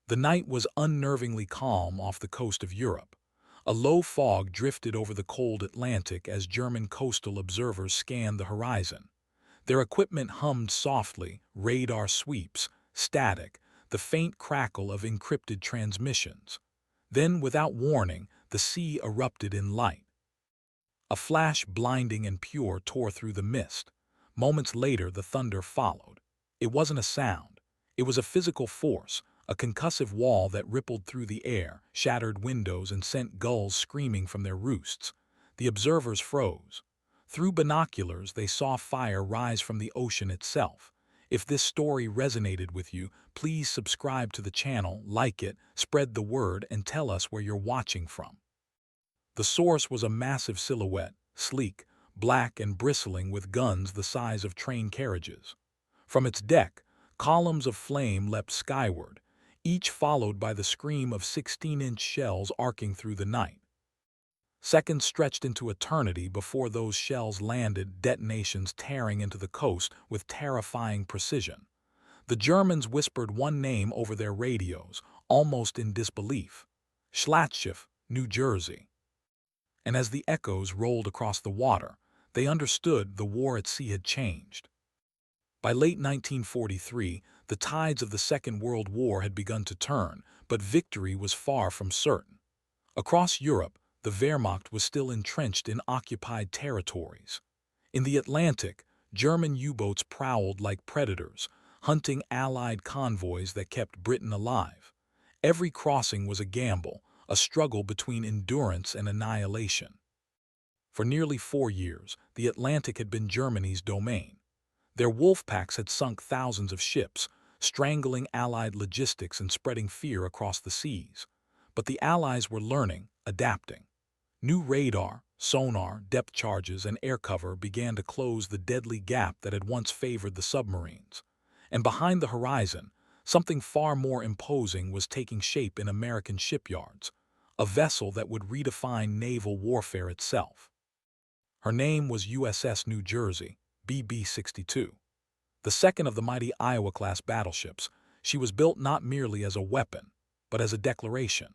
The night was unnervingly calm off the coast of Europe. A low fog drifted over the cold Atlantic as German coastal observers scanned the horizon. Their equipment hummed softly, radar sweeps, static, the faint crackle of encrypted transmissions. Then, without warning, the sea erupted in light. A flash blinding and pure tore through the mist. Moments later, the thunder followed. It wasn't a sound. It was a physical force, a concussive wall that rippled through the air, shattered windows, and sent gulls screaming from their roosts. The observers froze. Through binoculars, they saw fire rise from the ocean itself. If this story resonated with you, please subscribe to the channel, like it, spread the word, and tell us where you're watching from. The source was a massive silhouette, sleek, black, and bristling with guns the size of train carriages. From its deck, columns of flame leapt skyward, each followed by the scream of 16-inch shells arcing through the night. Seconds stretched into eternity before those shells landed, detonations tearing into the coast with terrifying precision. The Germans whispered one name over their radios, almost in disbelief: Battleship, New Jersey. And as the echoes rolled across the water, they understood the war at sea had changed. By late 1943, the tides of the Second World War had begun to turn, but victory was far from certain. Across Europe, the Wehrmacht was still entrenched in occupied territories. In the Atlantic, German U-boats prowled like predators, hunting Allied convoys that kept Britain alive. Every crossing was a gamble, a struggle between endurance and annihilation. For nearly 4 years, the Atlantic had been Germany's domain. Their wolf packs had sunk thousands of ships, strangling Allied logistics and spreading fear across the seas. But the Allies were learning, adapting. New radar, sonar, depth charges, and air cover began to close the deadly gap that had once favored the submarines. And behind the horizon, something far more imposing was taking shape in American shipyards, a vessel that would redefine naval warfare itself. Her name was USS New Jersey, BB-62. The second of the mighty Iowa-class battleships, she was built not merely as a weapon, but as a declaration.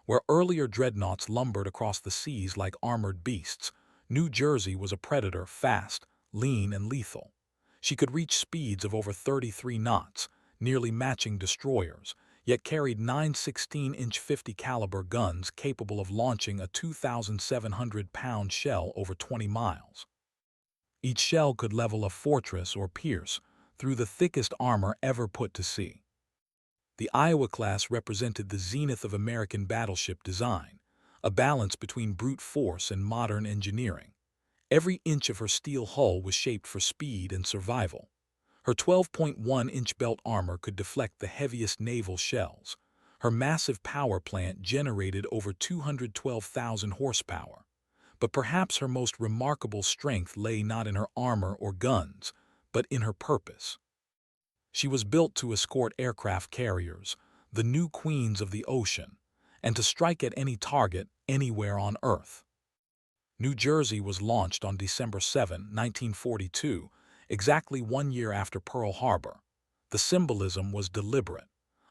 Where earlier dreadnoughts lumbered across the seas like armored beasts, New Jersey was a predator, fast, lean, and lethal. She could reach speeds of over 33 knots, nearly matching destroyers, yet carried 9 16-inch 50-caliber guns capable of launching a 2,700-pound shell over 20 miles. Each shell could level a fortress or pierce through the thickest armor ever put to sea. The Iowa class represented the zenith of American battleship design, a balance between brute force and modern engineering. Every inch of her steel hull was shaped for speed and survival. Her 12.1-inch belt armor could deflect the heaviest naval shells. Her massive power plant generated over 212,000 horsepower. But perhaps her most remarkable strength lay not in her armor or guns, but in her purpose. She was built to escort aircraft carriers, the new queens of the ocean, and to strike at any target anywhere on Earth. New Jersey was launched on December 7, 1942, exactly 1 year after Pearl Harbor. The symbolism was deliberate.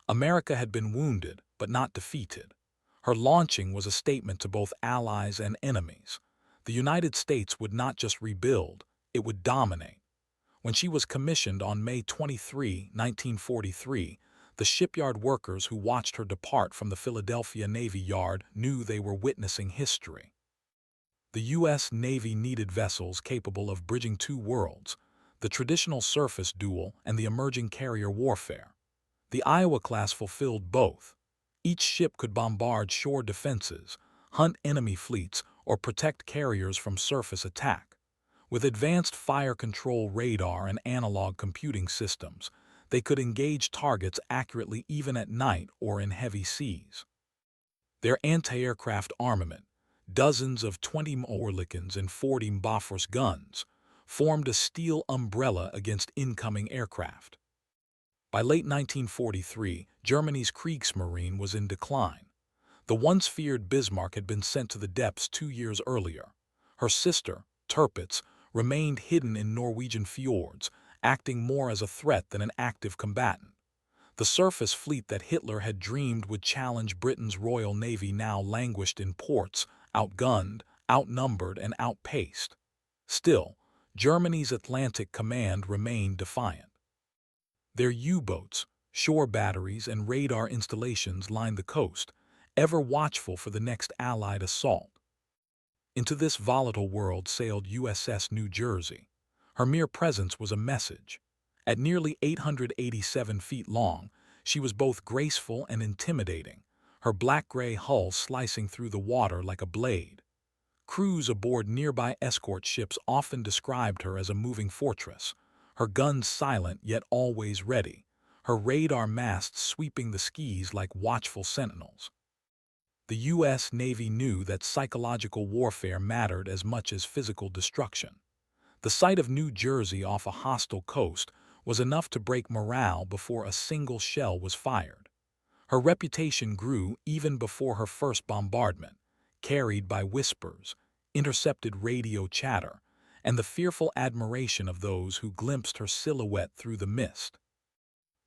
America had been wounded, but not defeated. Her launching was a statement to both allies and enemies. The United States would not just rebuild, it would dominate. When she was commissioned on May 23, 1943, the shipyard workers who watched her depart from the Philadelphia Navy Yard knew they were witnessing history. The U.S. Navy needed vessels capable of bridging two worlds, the traditional surface duel and the emerging carrier warfare. The Iowa class fulfilled both. Each ship could bombard shore defenses, hunt enemy fleets, or protect carriers from surface attack. With advanced fire control radar and analog computing systems, they could engage targets accurately even at night or in heavy seas. Their anti-aircraft armament, dozens of 20 Oerlikons and 40 Bofors guns, formed a steel umbrella against incoming aircraft. By late 1943, Germany's Kriegsmarine was in decline. The once feared Bismarck had been sent to the depths 2 years earlier. Her sister, Tirpitz, remained hidden in Norwegian fjords, acting more as a threat than an active combatant. The surface fleet that Hitler had dreamed would challenge Britain's Royal Navy now languished in ports, outgunned, outnumbered, and outpaced. Still, Germany's Atlantic Command remained defiant. Their U-boats, shore batteries, and radar installations lined the coast, ever watchful for the next Allied assault. Into this volatile world sailed USS New Jersey. Her mere presence was a message. At nearly 887 feet long, she was both graceful and intimidating, her black-gray hull slicing through the water like a blade. Crews aboard nearby escort ships often described her as a moving fortress, her guns silent yet always ready, her radar masts sweeping the skies like watchful sentinels. The U.S. Navy knew that psychological warfare mattered as much as physical destruction. The sight of New Jersey off a hostile coast was enough to break morale before a single shell was fired. Her reputation grew even before her first bombardment, carried by whispers, intercepted radio chatter, and the fearful admiration of those who glimpsed her silhouette through the mist.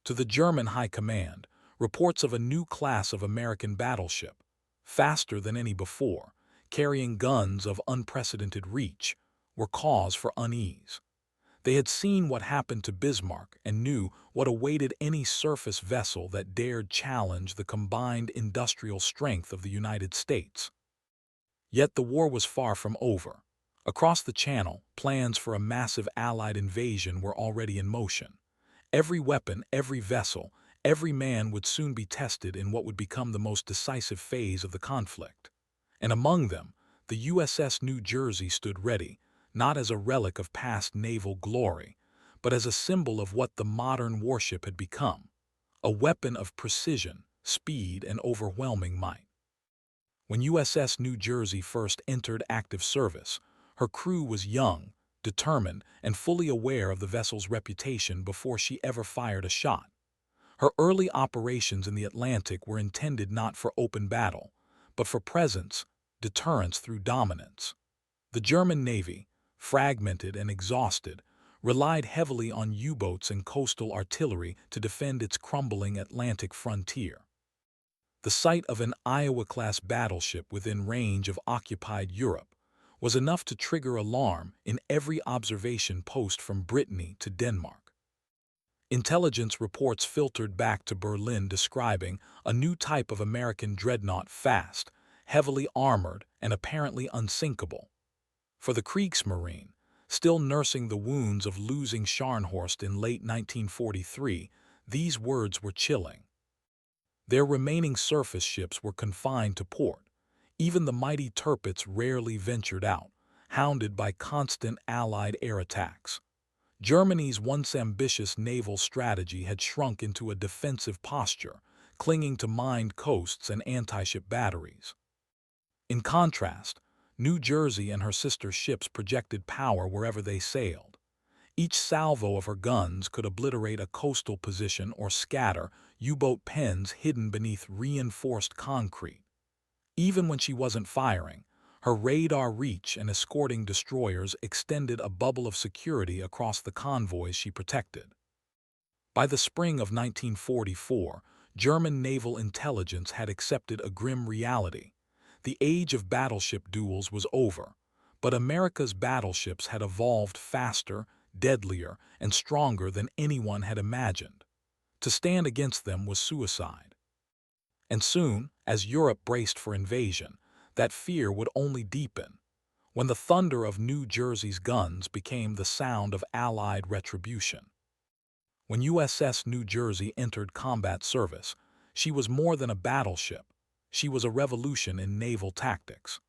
To the German High Command, reports of a new class of American battleship, faster than any before, carrying guns of unprecedented reach, were cause for unease. They had seen what happened to Bismarck and knew what awaited any surface vessel that dared challenge the combined industrial strength of the United States. Yet the war was far from over. Across the Channel, plans for a massive Allied invasion were already in motion. Every weapon, every vessel, every man would soon be tested in what would become the most decisive phase of the conflict. And among them, the USS New Jersey stood ready, not as a relic of past naval glory, but as a symbol of what the modern warship had become, a weapon of precision, speed, and overwhelming might. When USS New Jersey first entered active service, her crew was young, determined, and fully aware of the vessel's reputation before she ever fired a shot. Her early operations in the Atlantic were intended not for open battle, but for presence, deterrence through dominance. The German Navy, fragmented and exhausted, relied heavily on U-boats and coastal artillery to defend its crumbling Atlantic frontier. The sight of an Iowa-class battleship within range of occupied Europe was enough to trigger alarm in every observation post from Brittany to Denmark. Intelligence reports filtered back to Berlin describing a new type of American dreadnought, fast, heavily armored, and apparently unsinkable. For the Kriegsmarine, still nursing the wounds of losing Scharnhorst in late 1943, these words were chilling. Their remaining surface ships were confined to port. Even the mighty Tirpitz rarely ventured out, hounded by constant Allied air attacks. Germany's once ambitious naval strategy had shrunk into a defensive posture, clinging to mined coasts and anti-ship batteries. In contrast, New Jersey and her sister ships projected power wherever they sailed. Each salvo of her guns could obliterate a coastal position or scatter U-boat pens hidden beneath reinforced concrete. Even when she wasn't firing, her radar reach and escorting destroyers extended a bubble of security across the convoys she protected. By the spring of 1944, German naval intelligence had accepted a grim reality. The age of battleship duels was over, but America's battleships had evolved faster, deadlier, and stronger than anyone had imagined. To stand against them was suicide. And soon, as Europe braced for invasion, that fear would only deepen. When the thunder of New Jersey's guns became the sound of Allied retribution. When USS New Jersey entered combat service, she was more than a battleship. She was a revolution in naval tactics.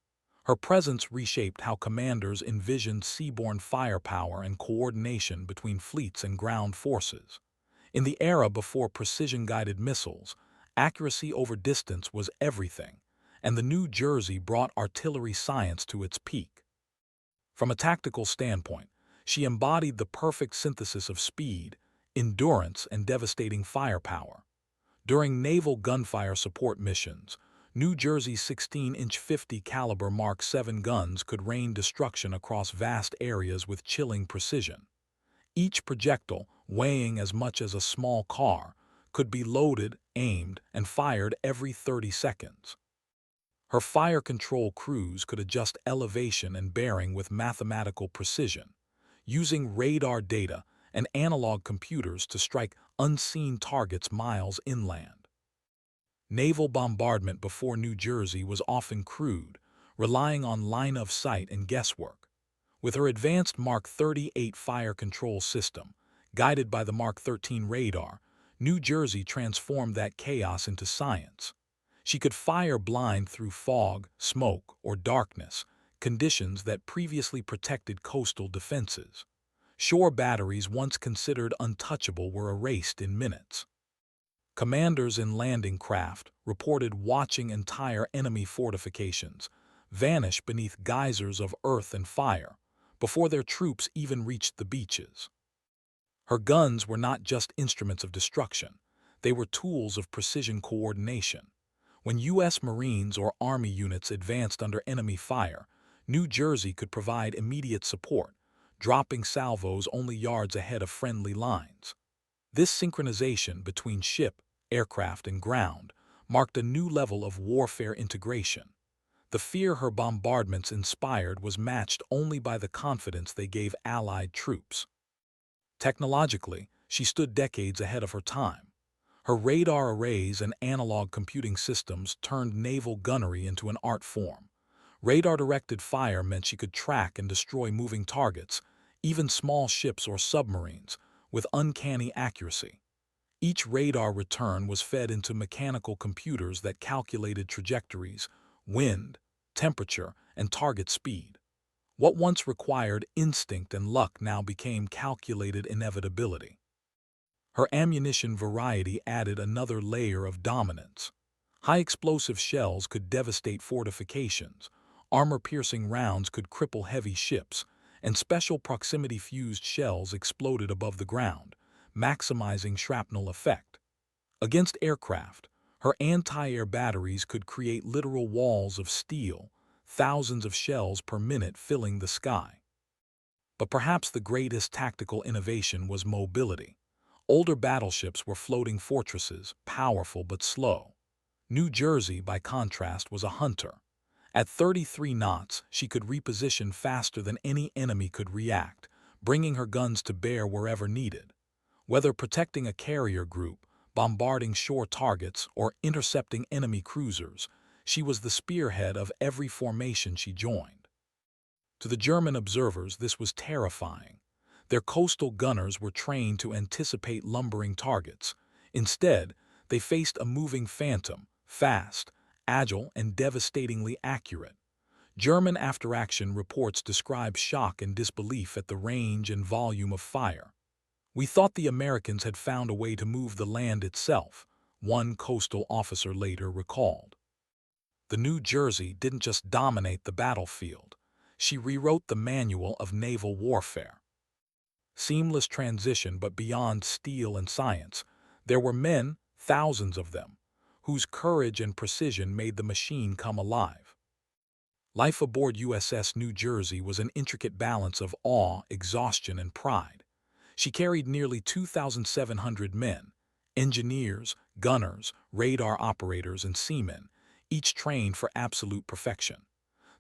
Her presence reshaped how commanders envisioned seaborne firepower and coordination between fleets and ground forces. In the era before precision-guided missiles, accuracy over distance was everything, and the New Jersey brought artillery science to its peak. From a tactical standpoint, she embodied the perfect synthesis of speed, endurance, and devastating firepower. During naval gunfire support missions, New Jersey's 16-inch 50 caliber Mark 7 guns could rain destruction across vast areas with chilling precision. Each projectile, weighing as much as a small car, could be loaded, aimed, and fired every 30 seconds. Her fire control crews could adjust elevation and bearing with mathematical precision, using radar data and analog computers to strike unseen targets miles inland. Naval bombardment before New Jersey was often crude, relying on line of sight and guesswork. With her advanced Mark 38 fire control system, guided by the Mark 13 radar, New Jersey transformed that chaos into science. She could fire blind through fog, smoke, or darkness, conditions that previously protected coastal defenses. Shore batteries once considered untouchable were erased in minutes. Commanders in landing craft reported watching entire enemy fortifications vanish beneath geysers of earth and fire before their troops even reached the beaches. Her guns were not just instruments of destruction, they were tools of precision coordination. When U.S. Marines or Army units advanced under enemy fire, New Jersey could provide immediate support, dropping salvos only yards ahead of friendly lines. This synchronization between ship, aircraft, and ground marked a new level of warfare integration. The fear her bombardments inspired was matched only by the confidence they gave Allied troops. Technologically, she stood decades ahead of her time. Her radar arrays and analog computing systems turned naval gunnery into an art form. Radar-directed fire meant she could track and destroy moving targets, even small ships or submarines, with uncanny accuracy. Each radar return was fed into mechanical computers that calculated trajectories, wind, temperature, and target speed. What once required instinct and luck now became calculated inevitability. Her ammunition variety added another layer of dominance. High-explosive shells could devastate fortifications, armor-piercing rounds could cripple heavy ships, and special proximity-fused shells exploded above the ground, maximizing shrapnel effect. Against aircraft, her anti-air batteries could create literal walls of steel, thousands of shells per minute filling the sky. But perhaps the greatest tactical innovation was mobility. Older battleships were floating fortresses, powerful but slow. New Jersey, by contrast, was a hunter. At 33 knots, she could reposition faster than any enemy could react, bringing her guns to bear wherever needed. Whether protecting a carrier group, bombarding shore targets, or intercepting enemy cruisers, she was the spearhead of every formation she joined. To the German observers, this was terrifying. Their coastal gunners were trained to anticipate lumbering targets. Instead, they faced a moving phantom, fast, agile, and devastatingly accurate. German after-action reports describe shock and disbelief at the range and volume of fire. "We thought the Americans had found a way to move the land itself," one coastal officer later recalled. The New Jersey didn't just dominate the battlefield. She rewrote the manual of naval warfare. Seamless transition, but beyond steel and science, there were men, thousands of them, whose courage and precision made the machine come alive. Life aboard USS New Jersey was an intricate balance of awe, exhaustion, and pride. She carried nearly 2,700 men, engineers, gunners, radar operators, and seamen, each trained for absolute perfection.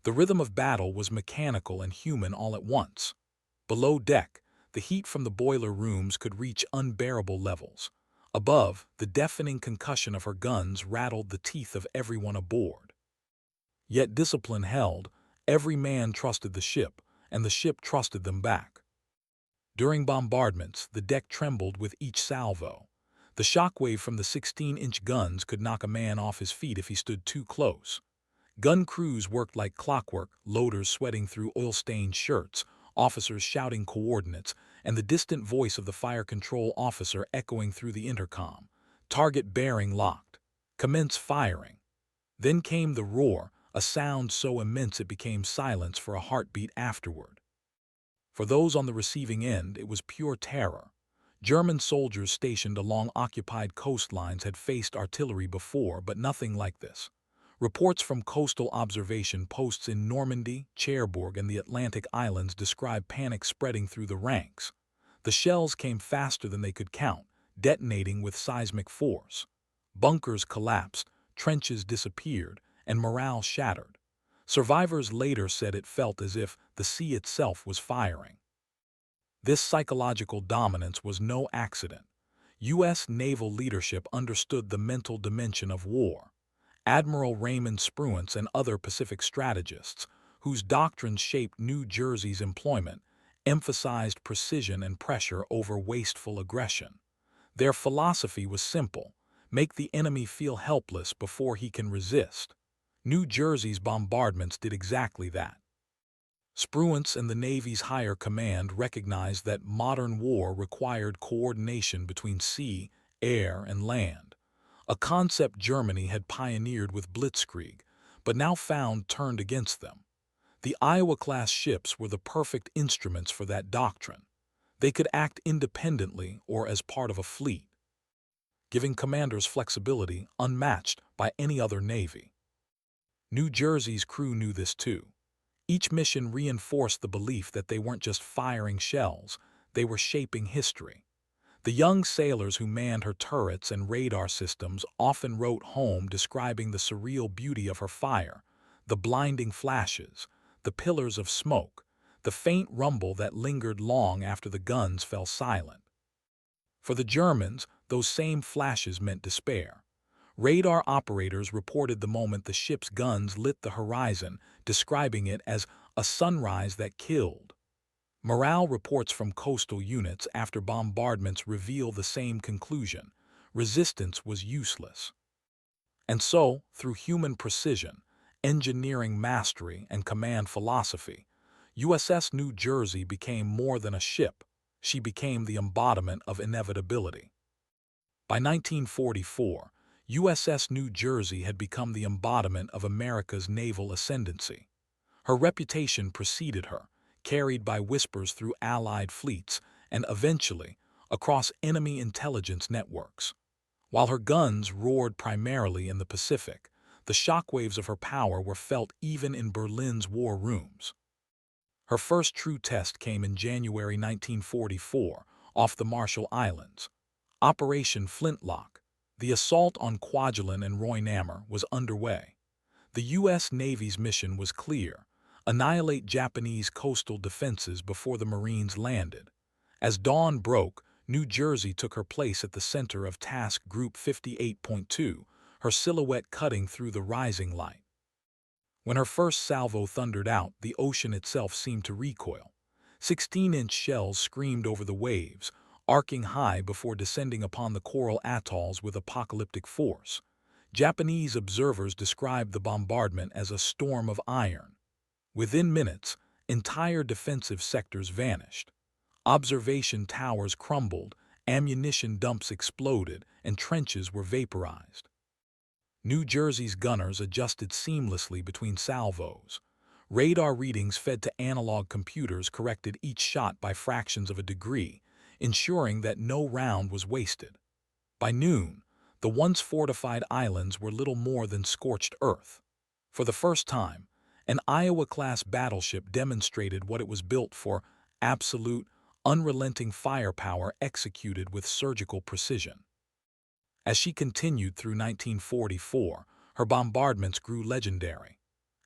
The rhythm of battle was mechanical and human all at once. Below deck, the heat from the boiler rooms could reach unbearable levels. Above, the deafening concussion of her guns rattled the teeth of everyone aboard. Yet discipline held, every man trusted the ship, and the ship trusted them back. During bombardments, the deck trembled with each salvo. The shockwave from the 16-inch guns could knock a man off his feet if he stood too close. Gun crews worked like clockwork, loaders sweating through oil-stained shirts, officers shouting coordinates, and the distant voice of the fire control officer echoing through the intercom. Target bearing locked. Commence firing. Then came the roar, a sound so immense it became silence for a heartbeat afterward. For those on the receiving end, it was pure terror. German soldiers stationed along occupied coastlines had faced artillery before, but nothing like this. Reports from coastal observation posts in Normandy, Cherbourg, and the Atlantic Islands describe panic spreading through the ranks. The shells came faster than they could count, detonating with seismic force. Bunkers collapsed, trenches disappeared, and morale shattered. Survivors later said it felt as if the sea itself was firing. This psychological dominance was no accident. U.S. naval leadership understood the mental dimension of war. Admiral Raymond Spruance and other Pacific strategists, whose doctrines shaped New Jersey's employment, emphasized precision and pressure over wasteful aggression. Their philosophy was simple: make the enemy feel helpless before he can resist. New Jersey's bombardments did exactly that. Spruance and the Navy's higher command recognized that modern war required coordination between sea, air, and land, a concept Germany had pioneered with Blitzkrieg, but now found turned against them. The Iowa-class ships were the perfect instruments for that doctrine. They could act independently or as part of a fleet, giving commanders flexibility unmatched by any other navy. New Jersey's crew knew this too. Each mission reinforced the belief that they weren't just firing shells, they were shaping history. The young sailors who manned her turrets and radar systems often wrote home describing the surreal beauty of her fire, the blinding flashes, the pillars of smoke, the faint rumble that lingered long after the guns fell silent. For the Germans, those same flashes meant despair. Radar operators reported the moment the ship's guns lit the horizon, describing it as a sunrise that killed. Morale reports from coastal units after bombardments reveal the same conclusion: resistance was useless. And so, through human precision, engineering mastery, and command philosophy, USS New Jersey became more than a ship. She became the embodiment of inevitability. By 1944, USS New Jersey had become the embodiment of America's naval ascendancy. Her reputation preceded her, carried by whispers through Allied fleets and eventually across enemy intelligence networks. While her guns roared primarily in the Pacific, the shockwaves of her power were felt even in Berlin's war rooms. Her first true test came in January 1944 off the Marshall Islands. Operation Flintlock, the assault on Kwajalein and Roynammer, was underway. The U.S. Navy's mission was clear: annihilate Japanese coastal defenses before the Marines landed. As dawn broke, New Jersey took her place at the center of Task Group 58.2, her silhouette cutting through the rising light. When her first salvo thundered out, the ocean itself seemed to recoil. 16-inch shells screamed over the waves, arcing high before descending upon the coral atolls with apocalyptic force. Japanese observers described the bombardment as a storm of iron. Within minutes, entire defensive sectors vanished. Observation towers crumbled, ammunition dumps exploded, and trenches were vaporized. New Jersey's gunners adjusted seamlessly between salvos. Radar readings fed to analog computers corrected each shot by fractions of a degree, ensuring that no round was wasted. By noon, the once fortified islands were little more than scorched earth. For the first time, an Iowa-class battleship demonstrated what it was built for: absolute, unrelenting firepower executed with surgical precision. As she continued through 1944, her bombardments grew legendary.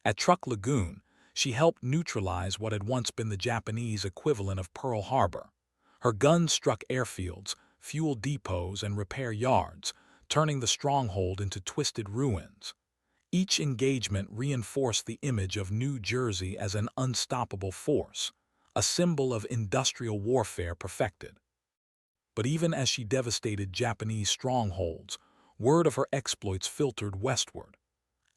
At Truk Lagoon, she helped neutralize what had once been the Japanese equivalent of Pearl Harbor. Her guns struck airfields, fuel depots, and repair yards, turning the stronghold into twisted ruins. Each engagement reinforced the image of New Jersey as an unstoppable force, a symbol of industrial warfare perfected. But even as she devastated Japanese strongholds, word of her exploits filtered westward.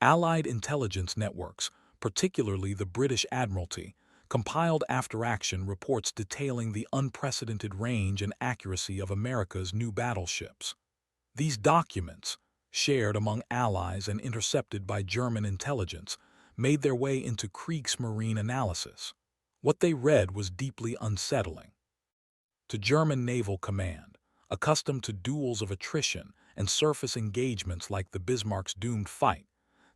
Allied intelligence networks, particularly the British Admiralty, compiled after-action reports detailing the unprecedented range and accuracy of America's new battleships. These documents, shared among allies and intercepted by German intelligence, made their way into Kriegsmarine analysis. What they read was deeply unsettling. To German naval command, accustomed to duels of attrition and surface engagements like the Bismarck's doomed fight,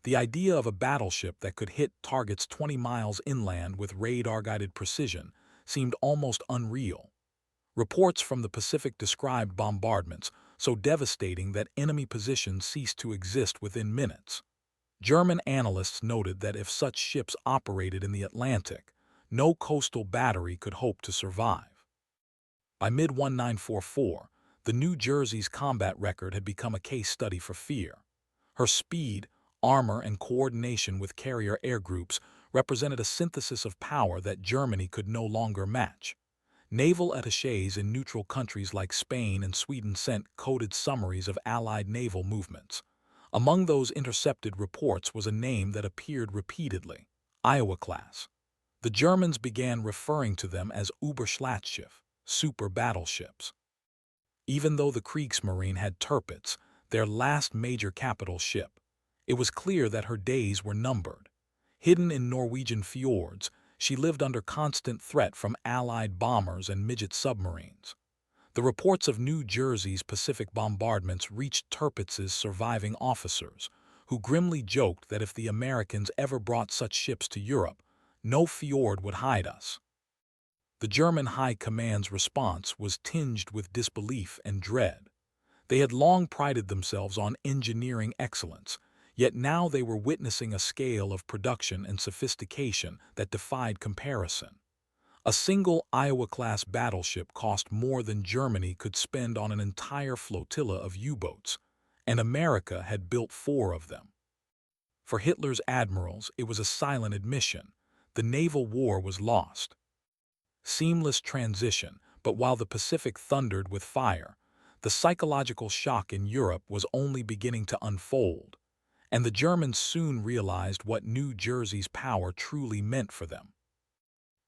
the idea of a battleship that could hit targets 20 miles inland with radar-guided precision seemed almost unreal. Reports from the Pacific described bombardments so devastating that enemy positions ceased to exist within minutes. German analysts noted that if such ships operated in the Atlantic, no coastal battery could hope to survive. By mid-1944, the New Jersey's combat record had become a case study for fear. Her speed, armor, and coordination with carrier air groups represented a synthesis of power that Germany could no longer match. Naval attachés in neutral countries like Spain and Sweden sent coded summaries of Allied naval movements. Among those intercepted reports was a name that appeared repeatedly: Iowa class. The Germans began referring to them as Überschlagsschiff, super battleships. Even though the Kriegsmarine had Tirpitz, their last major capital ship, it was clear that her days were numbered. Hidden in Norwegian fjords, she lived under constant threat from Allied bombers and midget submarines. The reports of New Jersey's Pacific bombardments reached Tirpitz's surviving officers, who grimly joked that if the Americans ever brought such ships to Europe, no fjord would hide us. The German High Command's response was tinged with disbelief and dread. They had long prided themselves on engineering excellence, yet now they were witnessing a scale of production and sophistication that defied comparison. A single Iowa-class battleship cost more than Germany could spend on an entire flotilla of U-boats, and America had built 4 of them. For Hitler's admirals, it was a silent admission: the naval war was lost. Seamless transition, but while the Pacific thundered with fire, the psychological shock in Europe was only beginning to unfold, and the Germans soon realized what New Jersey's power truly meant for them.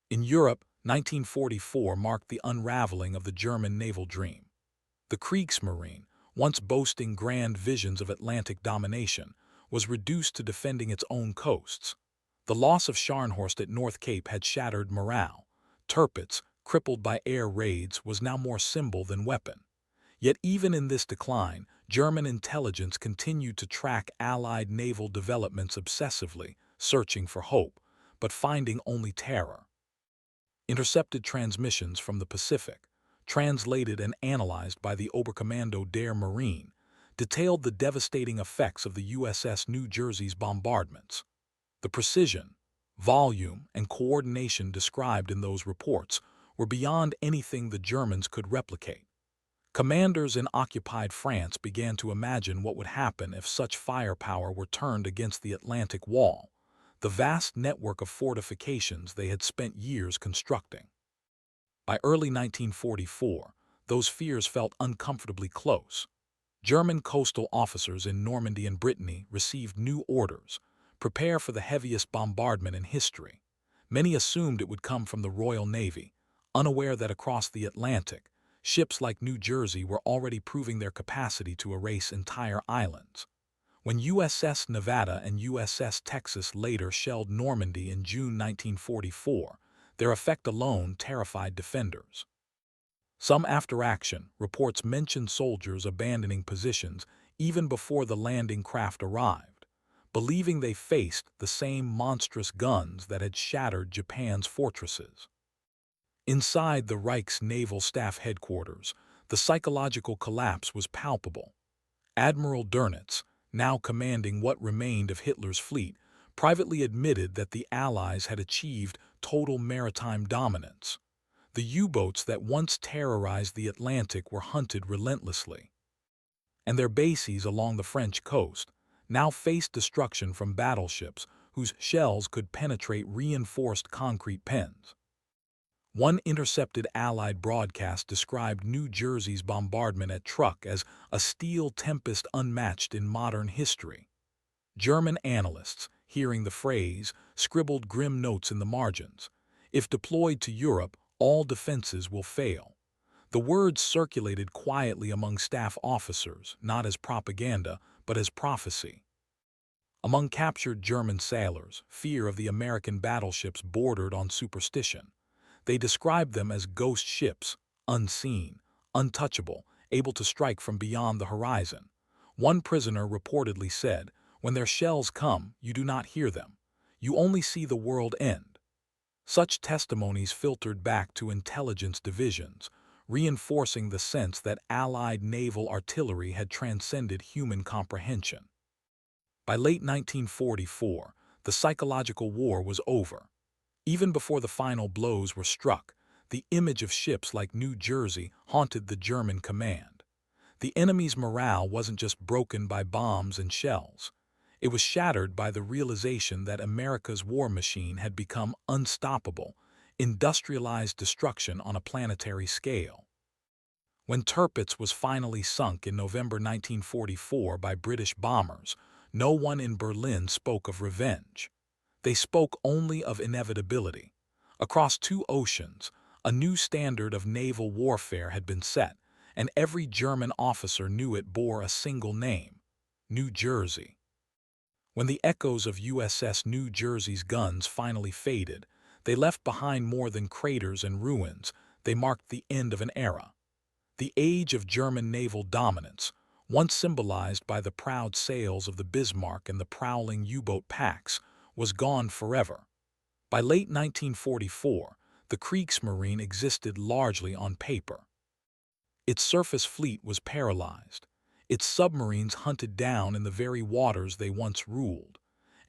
In Europe, 1944 marked the unraveling of the German naval dream. The Kriegsmarine, once boasting grand visions of Atlantic domination, was reduced to defending its own coasts. The loss of Scharnhorst at North Cape had shattered morale. Tirpitz, crippled by air raids, was now more symbol than weapon. Yet even in this decline, German intelligence continued to track Allied naval developments obsessively, searching for hope, but finding only terror. Intercepted transmissions from the Pacific, translated and analyzed by the Oberkommando der Marine, detailed the devastating effects of the USS New Jersey's bombardments. The precision, volume, and coordination described in those reports were beyond anything the Germans could replicate. Commanders in occupied France began to imagine what would happen if such firepower were turned against the Atlantic Wall, the vast network of fortifications they had spent years constructing. By early 1944, those fears felt uncomfortably close. German coastal officers in Normandy and Brittany received new orders: prepare for the heaviest bombardment in history. Many assumed it would come from the Royal Navy, unaware that across the Atlantic, ships like New Jersey were already proving their capacity to erase entire islands. When USS Nevada and USS Texas later shelled Normandy in June 1944, their effect alone terrified defenders. Some after-action reports mentioned soldiers abandoning positions even before the landing craft arrived, believing they faced the same monstrous guns that had shattered Japan's fortresses. Inside the Reich's Naval Staff headquarters, the psychological collapse was palpable. Admiral Dönitz, now commanding what remained of Hitler's fleet, privately admitted that the Allies had achieved total maritime dominance. The U-boats that once terrorized the Atlantic were hunted relentlessly, and their bases along the French coast now faced destruction from battleships whose shells could penetrate reinforced concrete pens. One intercepted Allied broadcast described New Jersey's bombardment at Truk as a steel tempest unmatched in modern history. German analysts, hearing the phrase, scribbled grim notes in the margins: if deployed to Europe, all defenses will fail. The words circulated quietly among staff officers, not as propaganda, but as prophecy. Among captured German sailors, fear of the American battleships bordered on superstition. They described them as ghost ships, unseen, untouchable, able to strike from beyond the horizon. One prisoner reportedly said, "When their shells come, you do not hear them. You only see the world end." Such testimonies filtered back to intelligence divisions, reinforcing the sense that Allied naval artillery had transcended human comprehension. By late 1944, the psychological war was over. Even before the final blows were struck, the image of ships like New Jersey haunted the German command. The enemy's morale wasn't just broken by bombs and shells. It was shattered by the realization that America's war machine had become unstoppable, industrialized destruction on a planetary scale. When Tirpitz was finally sunk in November 1944 by British bombers, no one in Berlin spoke of revenge. They spoke only of inevitability. Across two oceans, a new standard of naval warfare had been set, and every German officer knew it bore a single name: New Jersey. When the echoes of USS New Jersey's guns finally faded, they left behind more than craters and ruins. They marked the end of an era. The age of German naval dominance, once symbolized by the proud sails of the Bismarck and the prowling U-boat packs, was gone forever. By late 1944, the Kriegsmarine existed largely on paper. Its surface fleet was paralyzed, its submarines hunted down in the very waters they once ruled,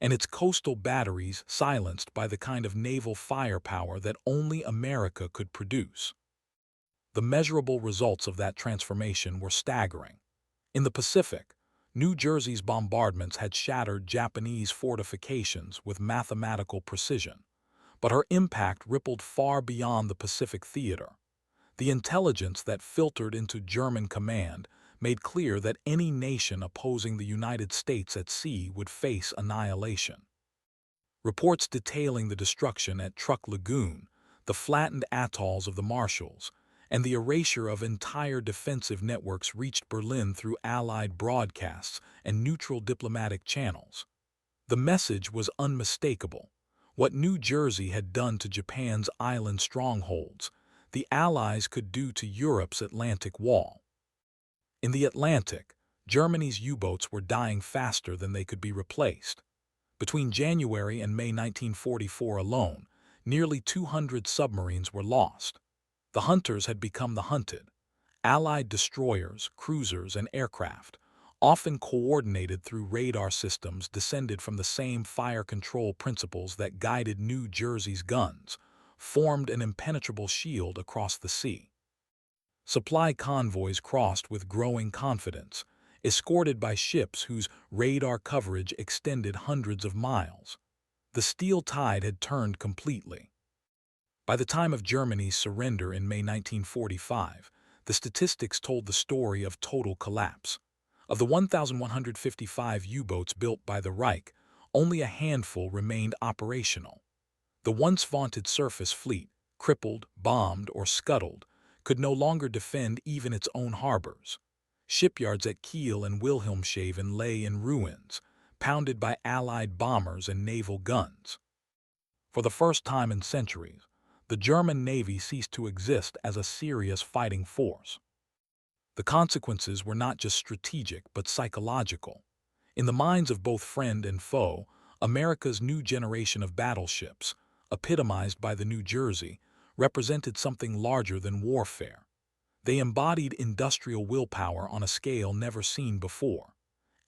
and its coastal batteries silenced by the kind of naval firepower that only America could produce. The measurable results of that transformation were staggering. In the Pacific, New Jersey's bombardments had shattered Japanese fortifications with mathematical precision, but her impact rippled far beyond the Pacific theater. The intelligence that filtered into German command made clear that any nation opposing the United States at sea would face annihilation. Reports detailing the destruction at Truk Lagoon, the flattened atolls of the Marshalls, and the erasure of entire defensive networks reached Berlin through Allied broadcasts and neutral diplomatic channels. The message was unmistakable. What New Jersey had done to Japan's island strongholds, the Allies could do to Europe's Atlantic wall. In the Atlantic, Germany's U-boats were dying faster than they could be replaced. Between January and May 1944 alone, nearly 200 submarines were lost. The hunters had become the hunted. Allied destroyers, cruisers, and aircraft, often coordinated through radar systems descended from the same fire control principles that guided New Jersey's guns, formed an impenetrable shield across the sea. Supply convoys crossed with growing confidence, escorted by ships whose radar coverage extended hundreds of miles. The steel tide had turned completely. By the time of Germany's surrender in May 1945, the statistics told the story of total collapse. Of the 1,155 U-boats built by the Reich, only a handful remained operational. The once vaunted surface fleet, crippled, bombed, or scuttled, could no longer defend even its own harbors. Shipyards at Kiel and Wilhelmshaven lay in ruins, pounded by Allied bombers and naval guns. For the first time in centuries, the German Navy ceased to exist as a serious fighting force. The consequences were not just strategic but psychological. In the minds of both friend and foe, America's new generation of battleships, epitomized by the New Jersey, represented something larger than warfare. They embodied industrial willpower on a scale never seen before.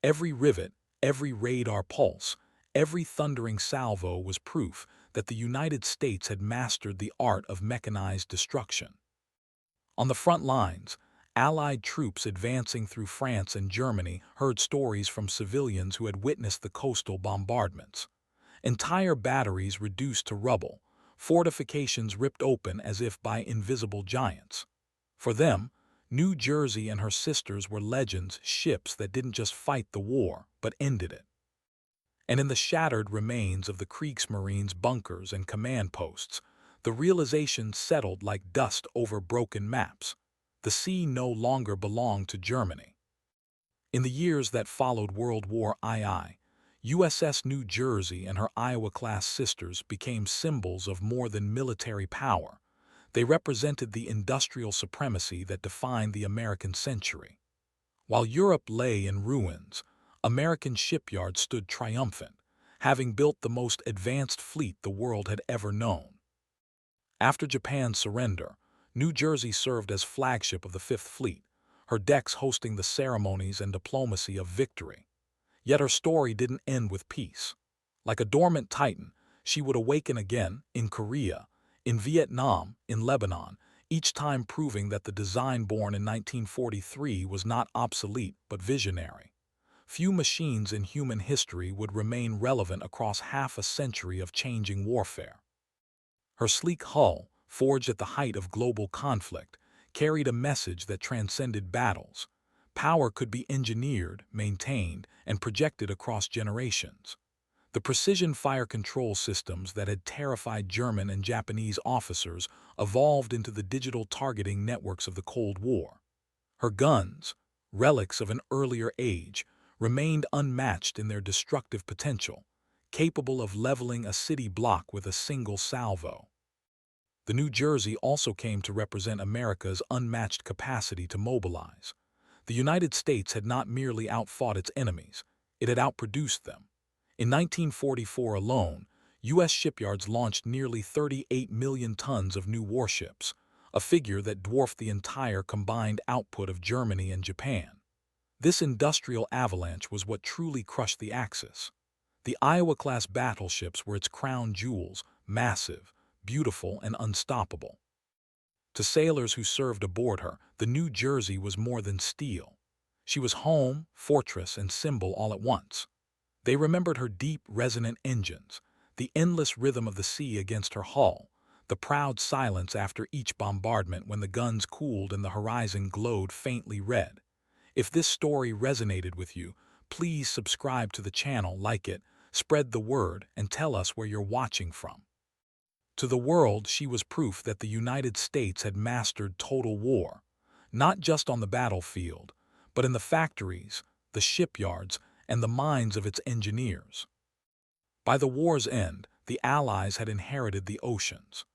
Every rivet, every radar pulse, every thundering salvo was proof that the United States had mastered the art of mechanized destruction. On the front lines, Allied troops advancing through France and Germany heard stories from civilians who had witnessed the coastal bombardments. Entire batteries reduced to rubble, fortifications ripped open as if by invisible giants. For them, New Jersey and her sisters were legends, ships that didn't just fight the war, but ended it. And in the shattered remains of the Kriegsmarine's bunkers and command posts, the realization settled like dust over broken maps. The sea no longer belonged to Germany. In the years that followed World War II, USS New Jersey and her Iowa-class sisters became symbols of more than military power. They represented the industrial supremacy that defined the American century. While Europe lay in ruins, American shipyards stood triumphant, having built the most advanced fleet the world had ever known. After Japan's surrender, New Jersey served as flagship of the Fifth Fleet, her decks hosting the ceremonies and diplomacy of victory. Yet her story didn't end with peace. Like a dormant titan, she would awaken again in Korea, in Vietnam, in Lebanon, each time proving that the design born in 1943 was not obsolete but visionary. Few machines in human history would remain relevant across half a century of changing warfare. Her sleek hull, forged at the height of global conflict, carried a message that transcended battles. Power could be engineered, maintained, and projected across generations. The precision fire control systems that had terrified German and Japanese officers evolved into the digital targeting networks of the Cold War. Her guns, relics of an earlier age, remained unmatched in their destructive potential, capable of leveling a city block with a single salvo. The New Jersey also came to represent America's unmatched capacity to mobilize. The United States had not merely outfought its enemies, it had outproduced them. In 1944 alone, U.S. shipyards launched nearly 38 million tons of new warships, a figure that dwarfed the entire combined output of Germany and Japan. This industrial avalanche was what truly crushed the Axis. The Iowa-class battleships were its crown jewels, massive, beautiful, and unstoppable. To sailors who served aboard her, the New Jersey was more than steel. She was home, fortress, and symbol all at once. They remembered her deep, resonant engines, the endless rhythm of the sea against her hull, the proud silence after each bombardment when the guns cooled and the horizon glowed faintly red. If this story resonated with you, please subscribe to the channel, like it, spread the word, and tell us where you're watching from. To the world, she was proof that the United States had mastered total war, not just on the battlefield, but in the factories, the shipyards, and the minds of its engineers. By the war's end, the Allies had inherited the oceans.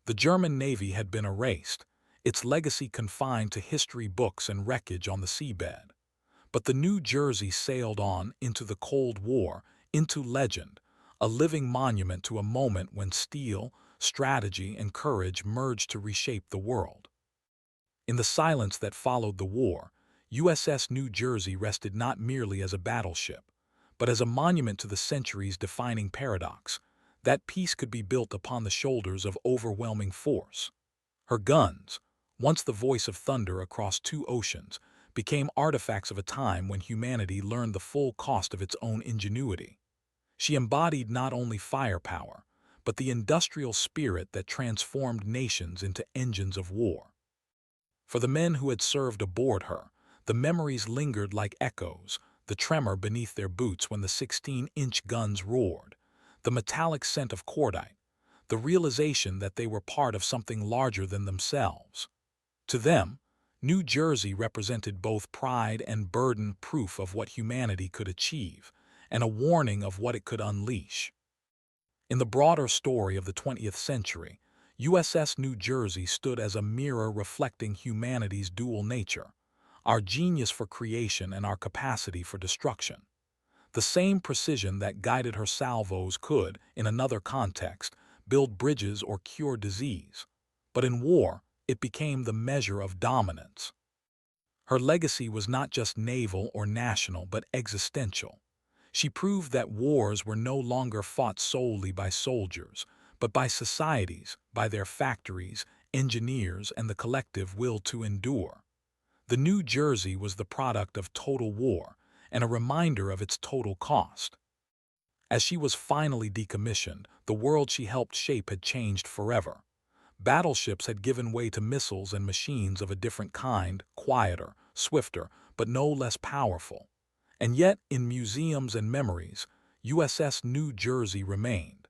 The German Navy had been erased, its legacy confined to history books and wreckage on the seabed. But the New Jersey sailed on into the Cold War, into legend, a living monument to a moment when steel, strategy, and courage merged to reshape the world. In the silence that followed the war, USS New Jersey rested not merely as a battleship, but as a monument to the century's defining paradox, that peace could be built upon the shoulders of overwhelming force. Her guns, once the voice of thunder across two oceans, became artifacts of a time when humanity learned the full cost of its own ingenuity. She embodied not only firepower, but the industrial spirit that transformed nations into engines of war. For the men who had served aboard her, the memories lingered like echoes, the tremor beneath their boots when the 16-inch guns roared, the metallic scent of cordite, the realization that they were part of something larger than themselves. To them, New Jersey represented both pride and burden, proof of what humanity could achieve, and a warning of what it could unleash. In the broader story of the 20th century, USS New Jersey stood as a mirror reflecting humanity's dual nature, our genius for creation and our capacity for destruction. The same precision that guided her salvos could, in another context, build bridges or cure disease. But in war, it became the measure of dominance. Her legacy was not just naval or national, but existential. She proved that wars were no longer fought solely by soldiers, but by societies, by their factories, engineers, and the collective will to endure. The New Jersey was the product of total war, and a reminder of its total cost. As she was finally decommissioned, the world she helped shape had changed forever. Battleships had given way to missiles and machines of a different kind, quieter, swifter, but no less powerful. And yet, in museums and memories, USS New Jersey remained.